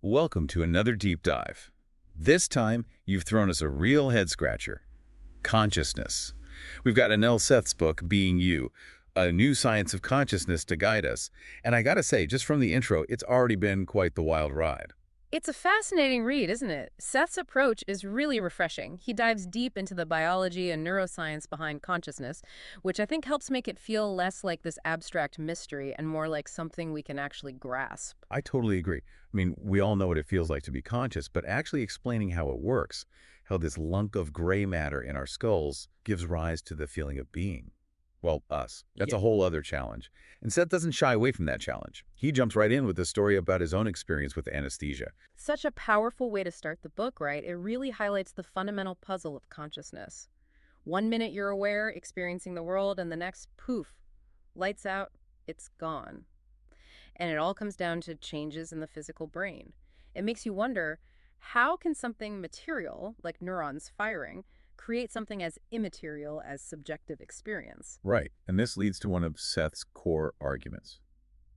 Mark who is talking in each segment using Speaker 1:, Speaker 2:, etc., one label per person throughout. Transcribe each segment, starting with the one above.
Speaker 1: Welcome to another deep dive. This time, you've thrown us a real head-scratcher. Consciousness. We've got Anil Seth's book, Being You, a new science of consciousness to guide us. And I gotta say, just from the intro, it's already been quite the wild ride.
Speaker 2: It's a fascinating read, isn't it? Seth's approach is really refreshing. He dives deep into the biology and neuroscience behind consciousness, which I think helps make it feel less like this abstract mystery and more like something we can actually grasp.
Speaker 1: I totally agree. I mean, we all know what it feels like to be conscious, but actually explaining how it works, how this lunk of gray matter in our skulls gives rise to the feeling of being. Well, us. That's
Speaker 2: Yeah.
Speaker 1: a whole other challenge. And Seth doesn't shy away from that challenge. He jumps right in with a story about his own experience with anesthesia.
Speaker 2: Such a powerful way to start the book, right? It really highlights the fundamental puzzle of consciousness. One minute you're aware, experiencing the world, and the next, poof, lights out, it's gone. And it all comes down to changes in the physical brain. It makes you wonder, how can something material, like neurons firing, create something as immaterial as subjective experience?
Speaker 1: Right. And this leads to one of Seth's core arguments.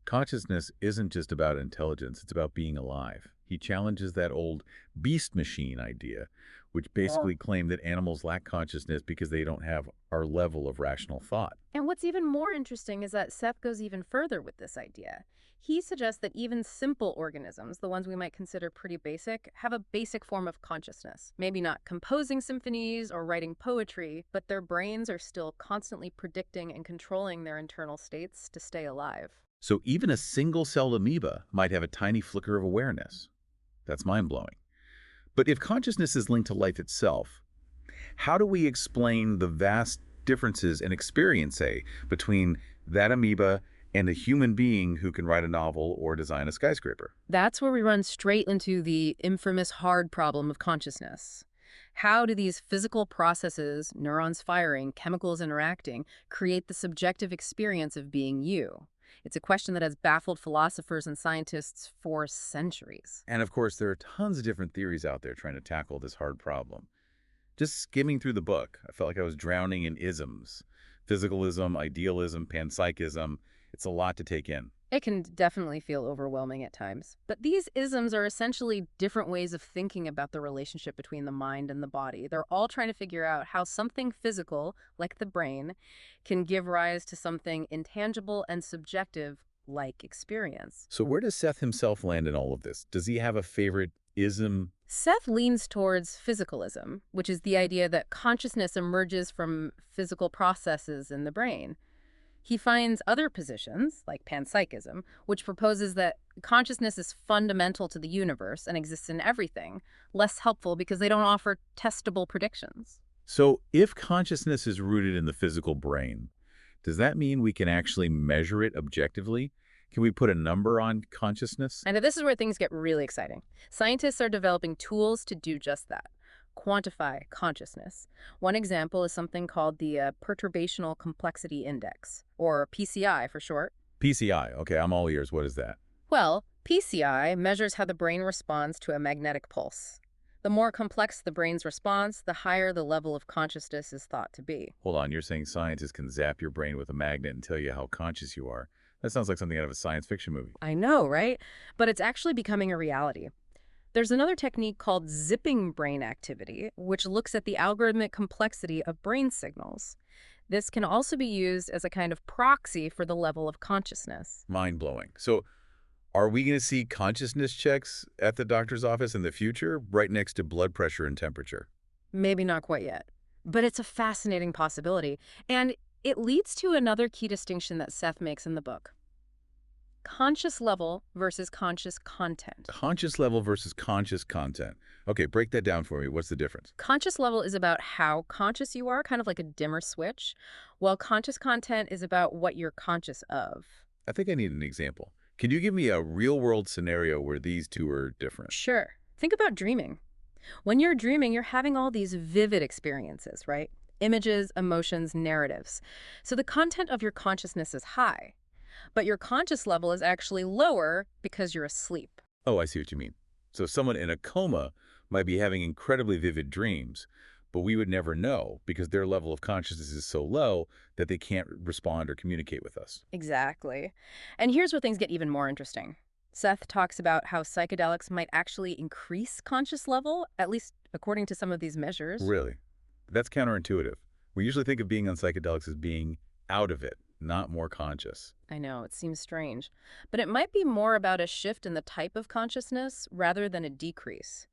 Speaker 1: Consciousness isn't just about intelligence, it's about being alive. He challenges that old beast machine idea, which basically claimed that animals lack consciousness because they don't have our level of rational thought.
Speaker 2: And what's even more interesting is that Seth goes even further with this idea. He suggests that even simple organisms, the ones we might consider pretty basic, have a basic form of consciousness. Maybe not composing symphonies or writing poetry, but their brains are still constantly predicting and controlling their internal states to stay alive.
Speaker 1: So even a single-celled amoeba might have a tiny flicker of awareness. That's mind-blowing. But if consciousness is linked to life itself, how do we explain the vast differences in experience, say, between that amoeba and a human being who can write a novel or design a skyscraper?
Speaker 2: That's where we run straight into the infamous hard problem of consciousness. How do these physical processes, neurons firing, chemicals interacting, create the subjective experience of being you? It's a question that has baffled philosophers and scientists for centuries.
Speaker 1: And of course, there are tons of different theories out there trying to tackle this hard problem. Just skimming through the book, I felt like I was drowning in isms. Physicalism, idealism, panpsychism. It's a lot to take in.
Speaker 2: It can definitely feel overwhelming at times. But these isms are essentially different ways of thinking about the relationship between the mind and the body. They're all trying to figure out how something physical, like the brain, can give rise to something intangible and subjective, like experience.
Speaker 1: So where does Seth himself land in all of this? Does he have a favorite ism?
Speaker 2: Seth leans towards physicalism, which is the idea that consciousness emerges from physical processes in the brain. He finds other positions, like panpsychism, which proposes that consciousness is fundamental to the universe and exists in everything, less helpful because they don't offer testable predictions.
Speaker 1: So if consciousness is rooted in the physical brain, does that mean we can actually measure it objectively? Can we put a number on consciousness?
Speaker 2: And this is where things get really exciting. Scientists are developing tools to do just that. Quantify consciousness. One example is something called the Perturbational Complexity Index, or PCI for short.
Speaker 1: PCI. Okay, I'm all ears. What is that?
Speaker 2: Well, PCI measures how the brain responds to a magnetic pulse. The more complex the brain's response, the higher the level of consciousness is thought to be.
Speaker 1: Hold on, you're saying scientists can zap your brain with a magnet and tell you how conscious you are. That sounds like something out of a science fiction movie.
Speaker 2: I know, right? But it's actually becoming a reality. There's another technique called zipping brain activity, which looks at the algorithmic complexity of brain signals. This can also be used as a kind of proxy for the level of consciousness.
Speaker 1: Mind-blowing. So are we going to see consciousness checks at the doctor's office in the future, right next to blood pressure and temperature?
Speaker 2: Maybe not quite yet, but it's a fascinating possibility. And it leads to another key distinction that Seth makes in the book. Conscious level versus conscious content.
Speaker 1: Conscious level versus conscious content. Okay, break that down for me. What's the difference?
Speaker 2: Conscious level is about how conscious you are, kind of like a dimmer switch, while conscious content is about what you're conscious of.
Speaker 1: I think I need an example. Can you give me a real-world scenario where these two are different?
Speaker 2: Sure. Think about dreaming. When you're dreaming, you're having all these vivid experiences, right? Images, emotions, narratives. So the content of your consciousness is high, but your conscious level is actually lower because you're asleep.
Speaker 1: Oh, I see what you mean. So someone in a coma might be having incredibly vivid dreams, but we would never know because their level of consciousness is so low that they can't respond or communicate with us.
Speaker 2: Exactly. And here's where things get even more interesting. Seth talks about how psychedelics might actually increase conscious level, at least according to some of these measures.
Speaker 1: Really? That's counterintuitive. We usually think of being on psychedelics as being out of it, not more conscious.
Speaker 2: I know, it seems strange. But it might be more about a shift in the type of consciousness rather than a decrease.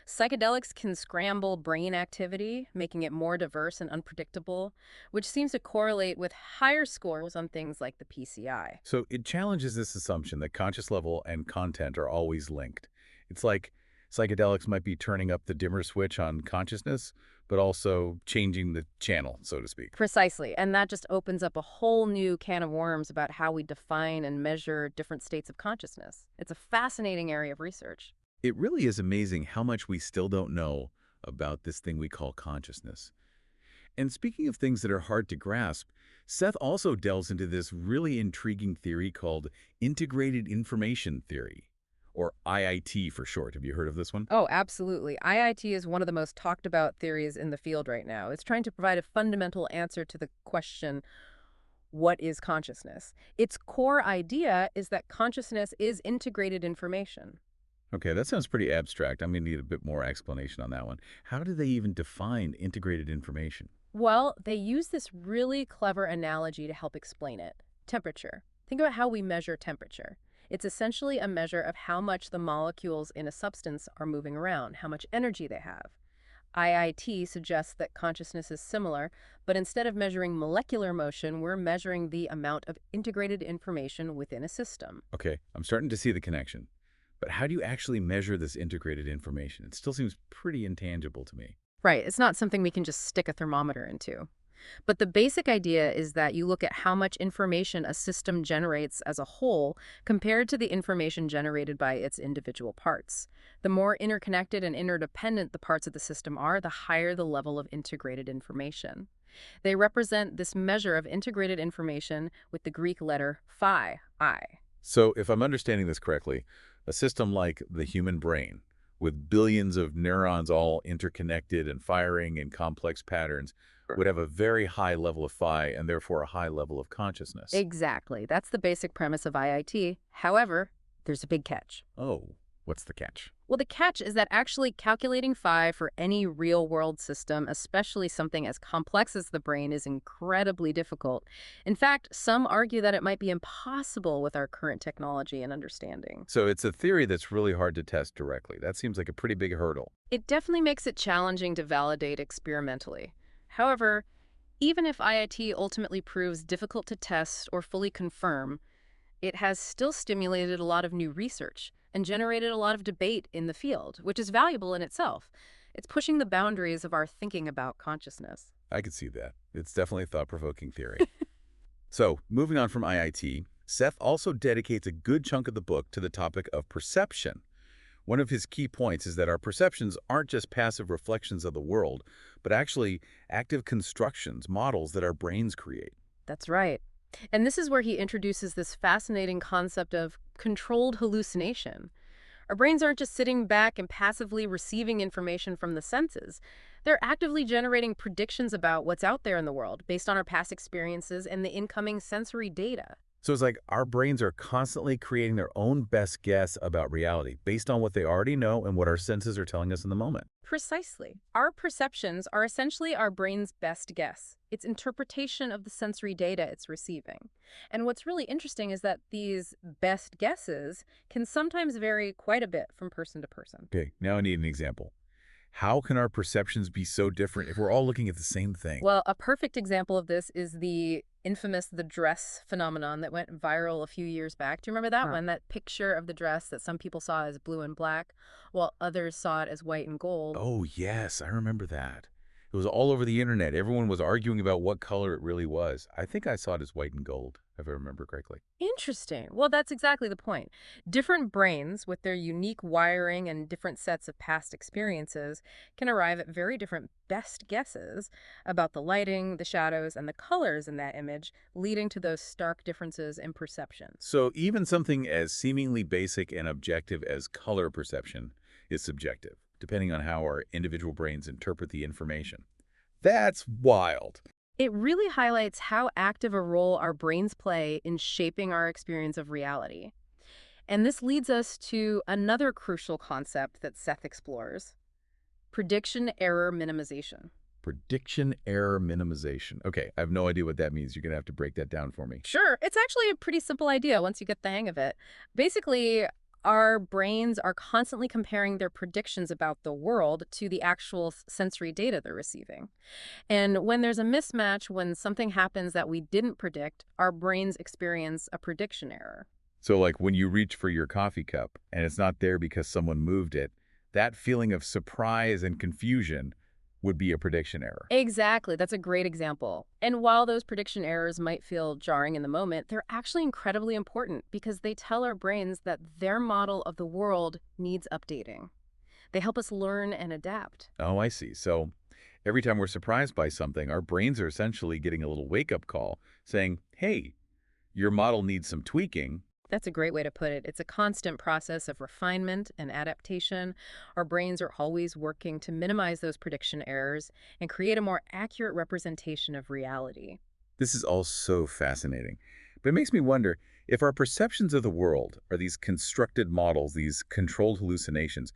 Speaker 2: Psychedelics can scramble brain activity, making it more diverse and unpredictable, which seems to correlate with higher scores on things like the PCI.
Speaker 1: So it challenges this assumption that conscious level and content are always linked. It's like psychedelics might be turning up the dimmer switch on consciousness, but also changing the channel, so to speak.
Speaker 2: Precisely, and that just opens up a whole new can of worms about how we define and measure different states of consciousness. It's a fascinating area of research.
Speaker 1: It really is amazing how much we still don't know about this thing we call consciousness. And speaking of things that are hard to grasp, Seth also delves into this really intriguing theory called integrated information theory, or IIT for short. Have you heard of this one?
Speaker 2: Oh, absolutely. IIT is one of the most talked about theories in the field right now. It's trying to provide a fundamental answer to the question, what is consciousness? Its core idea is that consciousness is integrated information.
Speaker 1: Okay, that sounds pretty abstract. I'm going to need a bit more explanation on that one. How do they even define integrated information?
Speaker 2: Well, they use this really clever analogy to help explain it. Temperature. Think about how we measure temperature. It's essentially a measure of how much the molecules in a substance are moving around, how much energy they have. IIT suggests that consciousness is similar, but instead of measuring molecular motion, we're measuring the amount of integrated information within a system.
Speaker 1: Okay, I'm starting to see the connection. But how do you actually measure this integrated information? It still seems pretty intangible to me.
Speaker 2: Right, it's not something we can just stick a thermometer into. But the basic idea is that you look at how much information a system generates as a whole compared to the information generated by its individual parts. The more interconnected and interdependent the parts of the system are, the higher the level of integrated information. They represent this measure of integrated information with the Greek letter phi, I.
Speaker 1: So if I'm understanding this correctly, a system like the human brain, with billions of neurons all interconnected and firing in complex patterns, would have a very high level of phi and therefore a high level of consciousness.
Speaker 2: Exactly. That's the basic premise of IIT. However, there's a big catch.
Speaker 1: Oh, what's the catch?
Speaker 2: Well, the catch is that actually calculating phi for any real-world system, especially something as complex as the brain, is incredibly difficult. In fact, some argue that it might be impossible with our current technology and understanding.
Speaker 1: So it's a theory that's really hard to test directly. That seems like a pretty big hurdle.
Speaker 2: It definitely makes it challenging to validate experimentally. However, even if IIT ultimately proves difficult to test or fully confirm, it has still stimulated a lot of new research and generated a lot of debate in the field, which is valuable in itself. It's pushing the boundaries of our thinking about consciousness.
Speaker 1: I could see that. It's definitely a thought-provoking theory. So, moving on from IIT, Seth also dedicates a good chunk of the book to the topic of perception. One of his key points is that our perceptions aren't just passive reflections of the world, but actually active constructions, models that our brains create.
Speaker 2: That's right. And this is where he introduces this fascinating concept of controlled hallucination. Our brains aren't just sitting back and passively receiving information from the senses. They're actively generating predictions about what's out there in the world based on our past experiences and the incoming sensory data.
Speaker 1: So it's like our brains are constantly creating their own best guess about reality based on what they already know and what our senses are telling us in the moment.
Speaker 2: Precisely. Our perceptions are essentially our brain's best guess, its interpretation of the sensory data it's receiving. And what's really interesting is that these best guesses can sometimes vary quite a bit from person to person.
Speaker 1: Okay, now I need an example. How can our perceptions be so different if we're all looking at the same thing?
Speaker 2: Well, a perfect example of this is the infamous the dress phenomenon that went viral a few years back. Do you remember that one? That picture of the dress that some people saw as blue and black, while others saw it as white and gold.
Speaker 1: Oh, yes, I remember that. It was all over the internet. Everyone was arguing about what color it really was. I think I saw it as white and gold, if I remember correctly.
Speaker 2: Interesting. Well, that's exactly the point. Different brains, with their unique wiring and different sets of past experiences, can arrive at very different best guesses about the lighting, the shadows, and the colors in that image, leading to those stark differences in perception.
Speaker 1: So even something as seemingly basic and objective as color perception is subjective, depending on how our individual brains interpret the information. That's wild.
Speaker 2: It really highlights how active a role our brains play in shaping our experience of reality. And this leads us to another crucial concept that Seth explores: prediction error minimization.
Speaker 1: Prediction error minimization. Okay, I have no idea what that means. You're going to have to break that down for me.
Speaker 2: Sure, it's actually a pretty simple idea once you get the hang of it. Basically, our brains are constantly comparing their predictions about the world to the actual sensory data they're receiving. And when there's a mismatch, when something happens that we didn't predict, our brains experience a prediction error.
Speaker 1: So like when you reach for your coffee cup and it's not there because someone moved it, that feeling of surprise and confusion would be a prediction error.
Speaker 2: Exactly. That's a great example. And while those prediction errors might feel jarring in the moment, they're actually incredibly important because they tell our brains that their model of the world needs updating. They help us learn and adapt.
Speaker 1: Oh, I see. So every time we're surprised by something, our brains are essentially getting a little wake-up call saying, hey, your model needs some tweaking.
Speaker 2: That's a great way to put it. It's a constant process of refinement and adaptation. Our brains are always working to minimize those prediction errors and create a more accurate representation of reality.
Speaker 1: This is all so fascinating. But it makes me wonder if our perceptions of the world are these constructed models, these controlled hallucinations,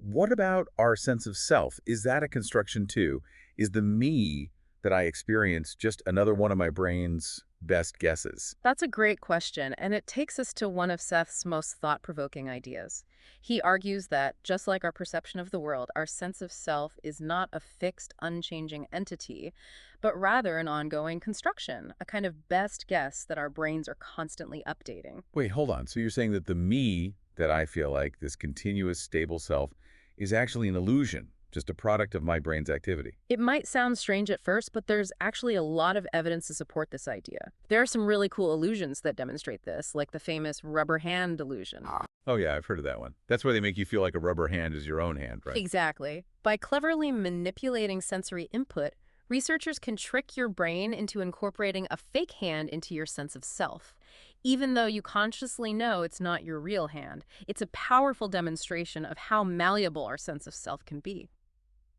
Speaker 1: what about our sense of self? Is that a construction too? Is the me that I experience just another one of my brain's best guesses?
Speaker 2: That's a great question, and it takes us to one of Seth's most thought-provoking ideas. He argues that, just like our perception of the world, our sense of self is not a fixed, unchanging entity, but rather an ongoing construction, a kind of best guess that our brains are constantly updating.
Speaker 1: Wait, hold on. So you're saying that the me that I feel like, this continuous, stable self, is actually an illusion, just a product of my brain's activity?
Speaker 2: It might sound strange at first, but there's actually a lot of evidence to support this idea. There are some really cool illusions that demonstrate this, like the famous rubber hand illusion.
Speaker 1: Oh yeah, I've heard of that one. That's where they make you feel like a rubber hand is your own hand, right?
Speaker 2: Exactly. By cleverly manipulating sensory input, researchers can trick your brain into incorporating a fake hand into your sense of self. Even though you consciously know it's not your real hand, it's a powerful demonstration of how malleable our sense of self can be.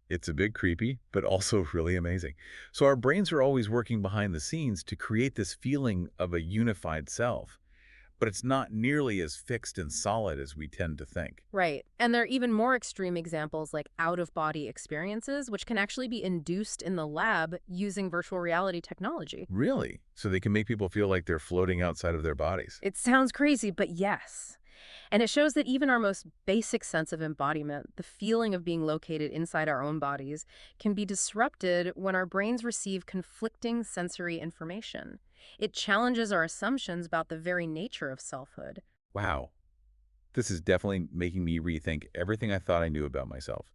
Speaker 1: It's a bit creepy, but also really amazing. So our brains are always working behind the scenes to create this feeling of a unified self, but it's not nearly as fixed and solid as we tend to think.
Speaker 2: Right. And there are even more extreme examples like out-of-body experiences, which can actually be induced in the lab using virtual reality technology.
Speaker 1: Really? So they can make people feel like they're floating outside of their bodies.
Speaker 2: It sounds crazy, but yes. And it shows that even our most basic sense of embodiment, the feeling of being located inside our own bodies, can be disrupted when our brains receive conflicting sensory information. It challenges our assumptions about the very nature of selfhood.
Speaker 1: Wow. This is definitely making me rethink everything I thought I knew about myself.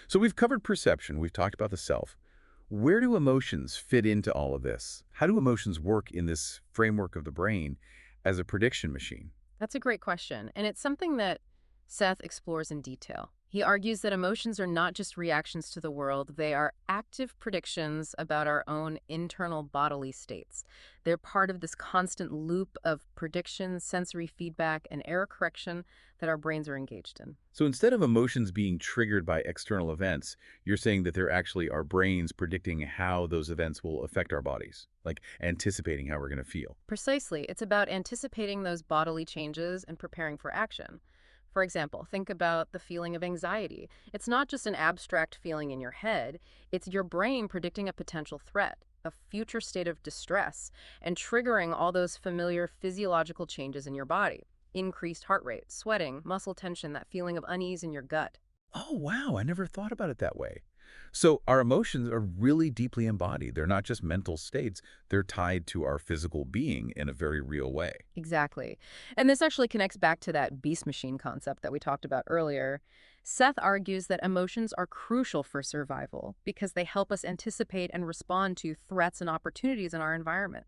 Speaker 1: So we've covered perception, we've talked about the self. Where do emotions fit into all of this? How do emotions work in this framework of the brain as a prediction machine?
Speaker 2: That's a great question, and it's something that Seth explores in detail. He argues that emotions are not just reactions to the world, they are active predictions about our own internal bodily states. They're part of this constant loop of prediction, sensory feedback, and error correction that our brains are engaged in.
Speaker 1: So instead of emotions being triggered by external events, you're saying that they're actually our brains predicting how those events will affect our bodies, like anticipating how we're going to feel.
Speaker 2: Precisely, it's about anticipating those bodily changes and preparing for action. For example, think about the feeling of anxiety. It's not just an abstract feeling in your head, it's your brain predicting a potential threat, a future state of distress, and triggering all those familiar physiological changes in your body. Increased heart rate, sweating, muscle tension, that feeling of unease in your gut.
Speaker 1: Oh, wow, I never thought about it that way. So our emotions are really deeply embodied. They're not just mental states, they're tied to our physical being in a very real way.
Speaker 2: Exactly. And this actually connects back to that beast machine concept that we talked about earlier. Seth argues that emotions are crucial for survival because they help us anticipate and respond to threats and opportunities in our environment.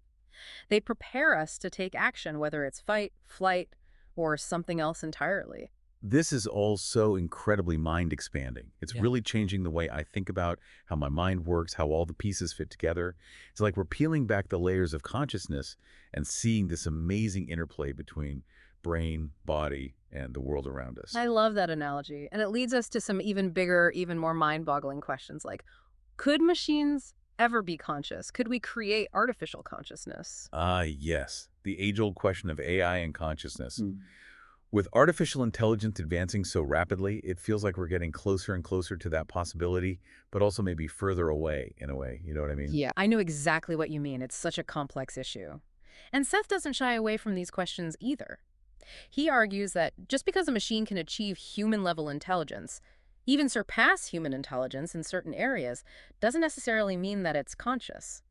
Speaker 2: They prepare us to take action, whether it's fight, flight, or something else entirely.
Speaker 1: This is all so incredibly mind-expanding. It's
Speaker 2: Yeah.
Speaker 1: really changing the way I think about how my mind works, how all the pieces fit together. It's like we're peeling back the layers of consciousness and seeing this amazing interplay between brain, body, and the world around us.
Speaker 2: I love that analogy. And it leads us to some even bigger, even more mind-boggling questions like, could machines ever be conscious? Could we create artificial consciousness?
Speaker 1: Ah, yes. The age-old question of AI and consciousness. With artificial intelligence advancing so rapidly, it feels like we're getting closer and closer to that possibility, but also maybe further away in a way. You know what I mean?
Speaker 2: Yeah, I know exactly what you mean. It's such a complex issue. And Seth doesn't shy away from these questions either. He argues that just because a machine can achieve human-level intelligence, even surpass human intelligence in certain areas, doesn't necessarily mean that it's conscious.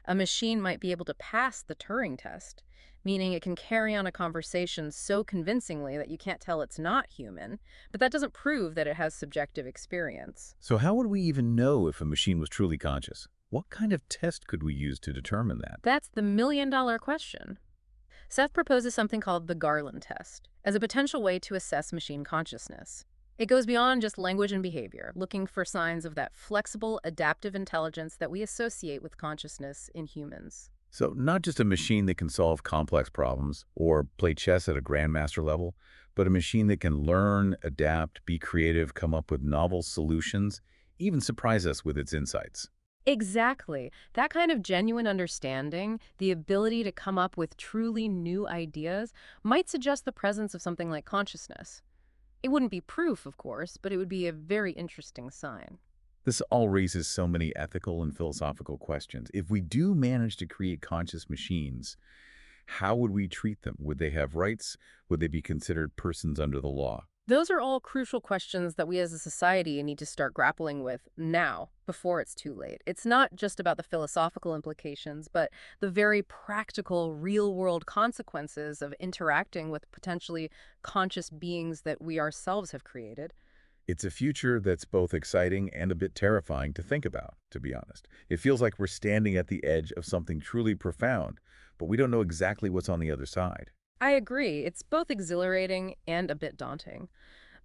Speaker 2: A machine might be able to pass the Turing test, meaning it can carry on a conversation so convincingly that you can't tell it's not human, but that doesn't prove that it has subjective experience.
Speaker 1: So how would we even know if a machine was truly conscious? What kind of test could we use to determine that?
Speaker 2: That's the million-dollar question. Seth proposes something called the Garland test as a potential way to assess machine consciousness. It goes beyond just language and behavior, looking for signs of that flexible, adaptive intelligence that we associate with consciousness in humans.
Speaker 1: So not just a machine that can solve complex problems or play chess at a grandmaster level, but a machine that can learn, adapt, be creative, come up with novel solutions, even surprise us with its insights.
Speaker 2: Exactly. That kind of genuine understanding, the ability to come up with truly new ideas, might suggest the presence of something like consciousness. It wouldn't be proof, of course, but it would be a very interesting sign.
Speaker 1: This all raises so many ethical and philosophical questions. If we do manage to create conscious machines, how would we treat them? Would they have rights? Would they be considered persons under the law?
Speaker 2: Those are all crucial questions that we as a society need to start grappling with now, before it's too late. It's not just about the philosophical implications, but the very practical, real-world consequences of interacting with potentially conscious beings that we ourselves have created.
Speaker 1: It's a future that's both exciting and a bit terrifying to think about, to be honest. It feels like we're standing at the edge of something truly profound, but we don't know exactly what's on the other side.
Speaker 2: I agree. It's both exhilarating and a bit daunting.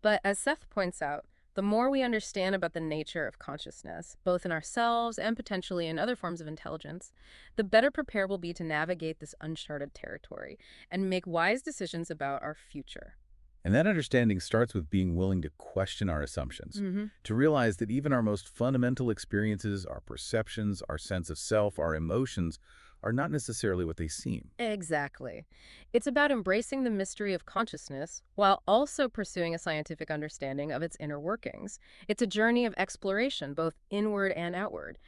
Speaker 2: But as Seth points out, the more we understand about the nature of consciousness, both in ourselves and potentially in other forms of intelligence, the better prepared we'll be to navigate this uncharted territory and make wise decisions about our future.
Speaker 1: And that understanding starts with being willing to question our assumptions,
Speaker 2: Mm-hmm.
Speaker 1: to realize that even our most fundamental experiences, our perceptions, our sense of self, our emotions, are not necessarily what they seem.
Speaker 2: Exactly. It's about embracing the mystery of consciousness while also pursuing a scientific understanding of its inner workings. It's a journey of exploration, both inward and outward.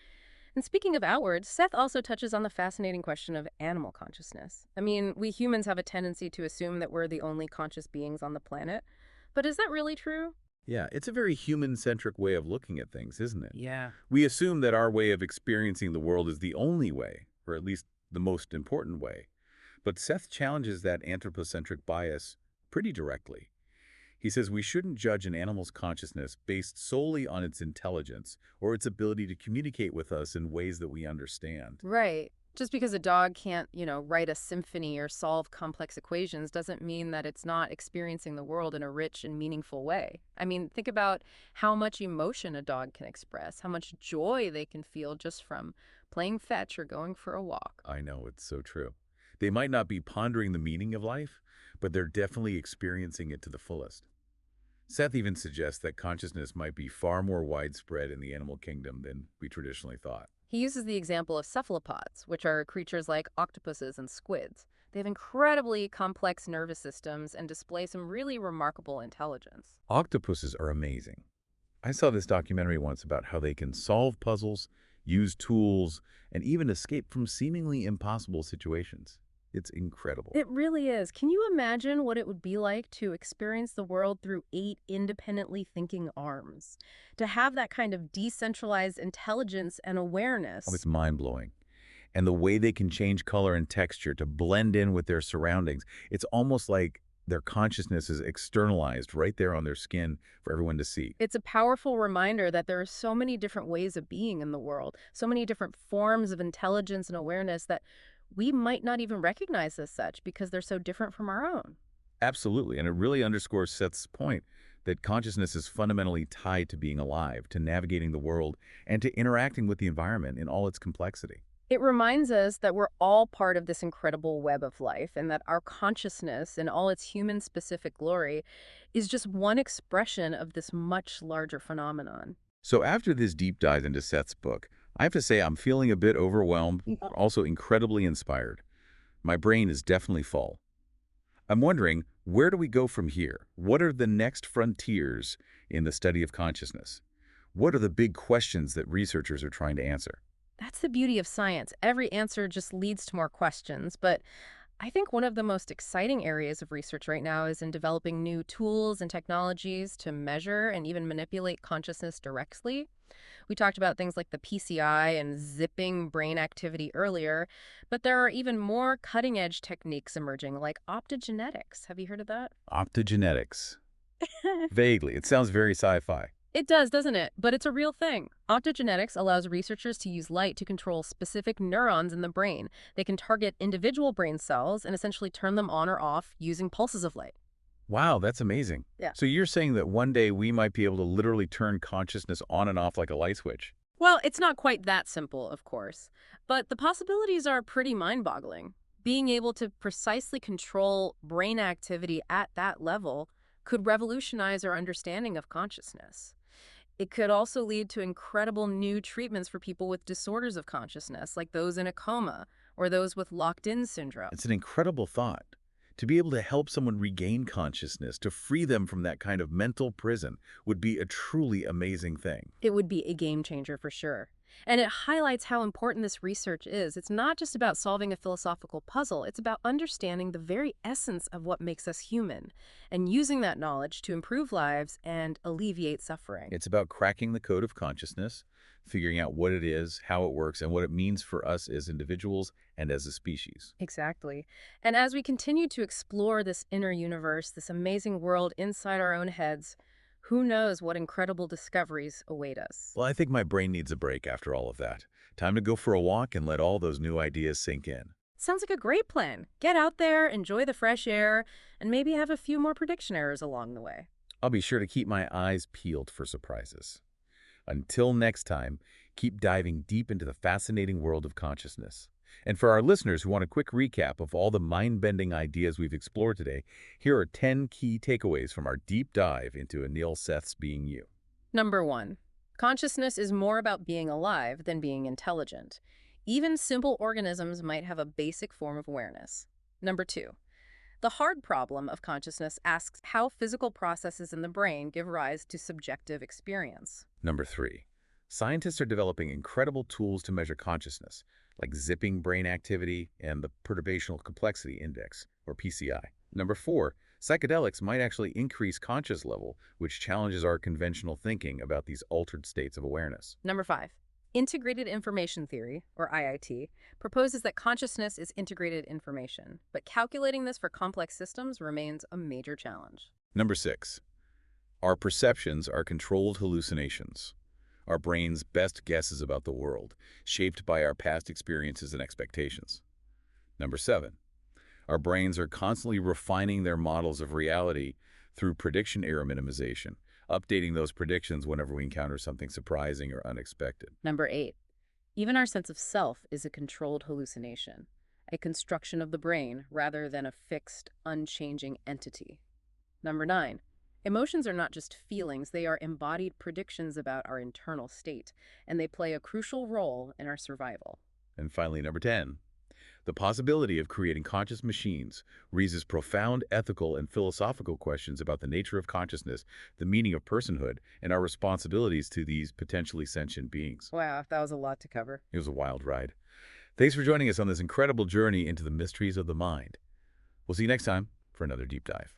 Speaker 2: And speaking of outward, Seth also touches on the fascinating question of animal consciousness. I mean, we humans have a tendency to assume that we're the only conscious beings on the planet. But is that really true?
Speaker 1: Yeah, it's a very human-centric way of looking at things, isn't it?
Speaker 2: Yeah.
Speaker 1: We assume that our way of experiencing the world is the only way, or at least the most important way. But Seth challenges that anthropocentric bias pretty directly. He says we shouldn't judge an animal's consciousness based solely on its intelligence or its ability to communicate with us in ways that we understand.
Speaker 2: Right. Just because a dog can't, write a symphony or solve complex equations doesn't mean that it's not experiencing the world in a rich and meaningful way. I mean, think about how much emotion a dog can express, how much joy they can feel just from playing fetch or going for a walk.
Speaker 1: I know, it's so true. They might not be pondering the meaning of life, but they're definitely experiencing it to the fullest. Seth even suggests that consciousness might be far more widespread in the animal kingdom than we traditionally thought.
Speaker 2: He uses the example of cephalopods, which are creatures like octopuses and squids. They have incredibly complex nervous systems and display some really remarkable intelligence.
Speaker 1: Octopuses are amazing. I saw this documentary once about how they can solve puzzles, use tools, and even escape from seemingly impossible situations. It's incredible.
Speaker 2: It really is. Can you imagine what it would be like to experience the world through 8 independently thinking arms? To have that kind of decentralized intelligence and
Speaker 1: Oh,
Speaker 2: awareness.
Speaker 1: it's mind-blowing. And the way they can change color and texture to blend in with their surroundings, it's almost like their consciousness is externalized right there on their skin for everyone to see.
Speaker 2: It's a powerful reminder that there are so many different ways of being in the world, so many different forms of intelligence and awareness that we might not even recognize as such because they're so different from our own.
Speaker 1: Absolutely, and it really underscores Seth's point that consciousness is fundamentally tied to being alive, to navigating the world, and to interacting with the environment in all its complexity.
Speaker 2: It reminds us that we're all part of this incredible web of life and that our consciousness in all its human-specific glory is just one expression of this much larger phenomenon.
Speaker 1: So after this deep dive into Seth's book, I have to say I'm feeling a bit overwhelmed, also incredibly inspired. My brain is definitely full. I'm wondering, Where do we go from here? What are the next frontiers in the study of consciousness? What are the big questions that researchers are trying to answer?
Speaker 2: That's the beauty of science. Every answer just leads to more questions. But I think one of the most exciting areas of research right now is in developing new tools and technologies to measure and even manipulate consciousness directly. We talked about things like the PCI and zipping brain activity earlier, but there are even more cutting-edge techniques emerging, like optogenetics. Have you heard of that?
Speaker 1: Optogenetics. Vaguely. It sounds very sci-fi.
Speaker 2: It does, doesn't it? But it's a real thing. Optogenetics allows researchers to use light to control specific neurons in the brain. They can target individual brain cells and essentially turn them on or off using pulses of light.
Speaker 1: Wow, that's amazing.
Speaker 2: Yeah.
Speaker 1: So you're saying that one day we might be able to literally turn consciousness on and off like a light switch?
Speaker 2: Well, it's not quite that simple, of course, but the possibilities are pretty mind-boggling. Being able to precisely control brain activity at that level could revolutionize our understanding of consciousness. It could also lead to incredible new treatments for people with disorders of consciousness, like those in a coma or those with locked-in syndrome.
Speaker 1: It's an incredible thought. To be able to help someone regain consciousness, to free them from that kind of mental prison, would be a truly amazing thing.
Speaker 2: It would be a game changer for sure. And it highlights how important this research is. It's not just about solving a philosophical puzzle, it's about understanding the very essence of what makes us human and using that knowledge to improve lives and alleviate suffering.
Speaker 1: It's about cracking the code of consciousness, figuring out what it is, how it works, and what it means for us as individuals and as a species.
Speaker 2: Exactly. And as we continue to explore this inner universe, this amazing world inside our own heads, who knows what incredible discoveries await us.
Speaker 1: Well, I think my brain needs a break after all of that. Time to go for a walk and let all those new ideas sink in.
Speaker 2: Sounds like a great plan. Get out there, enjoy the fresh air, and maybe have a few more prediction errors along the way.
Speaker 1: I'll be sure to keep my eyes peeled for surprises. Until next time, keep diving deep into the fascinating world of consciousness. And for our listeners who want a quick recap of all the mind-bending ideas we've explored today, here are 10 key takeaways from our deep dive into Anil Seth's Being You.
Speaker 2: Number 1. Consciousness is more about being alive than being intelligent. Even simple organisms might have a basic form of awareness. Number 2. The hard problem of consciousness asks how physical processes in the brain give rise to subjective experience.
Speaker 1: Number 3. Scientists are developing incredible tools to measure consciousness, like zipping brain activity and the Perturbational Complexity Index, or PCI. Number 4. Psychedelics might actually increase conscious level, which challenges our conventional thinking about these altered states of awareness.
Speaker 2: Number 5. Integrated information theory, or IIT, proposes that consciousness is integrated information, but calculating this for complex systems remains a major challenge.
Speaker 1: Number 6. Our perceptions are controlled hallucinations, our brain's best guesses about the world, shaped by our past experiences and expectations. Number 7. Our brains are constantly refining their models of reality through prediction error minimization, updating those predictions whenever we encounter something surprising or unexpected.
Speaker 2: Number 8. Even our sense of self is a controlled hallucination, a construction of the brain rather than a fixed, unchanging entity. Number 9. Emotions are not just feelings, they are embodied predictions about our internal state, and they play a crucial role in our survival.
Speaker 1: And finally, number 10. The possibility of creating conscious machines raises profound ethical and philosophical questions about the nature of consciousness, the meaning of personhood, and our responsibilities to these potentially sentient beings.
Speaker 2: Wow, that was a lot to cover.
Speaker 1: It was a wild ride. Thanks for joining us on this incredible journey into the mysteries of the mind. We'll see you next time for another deep dive.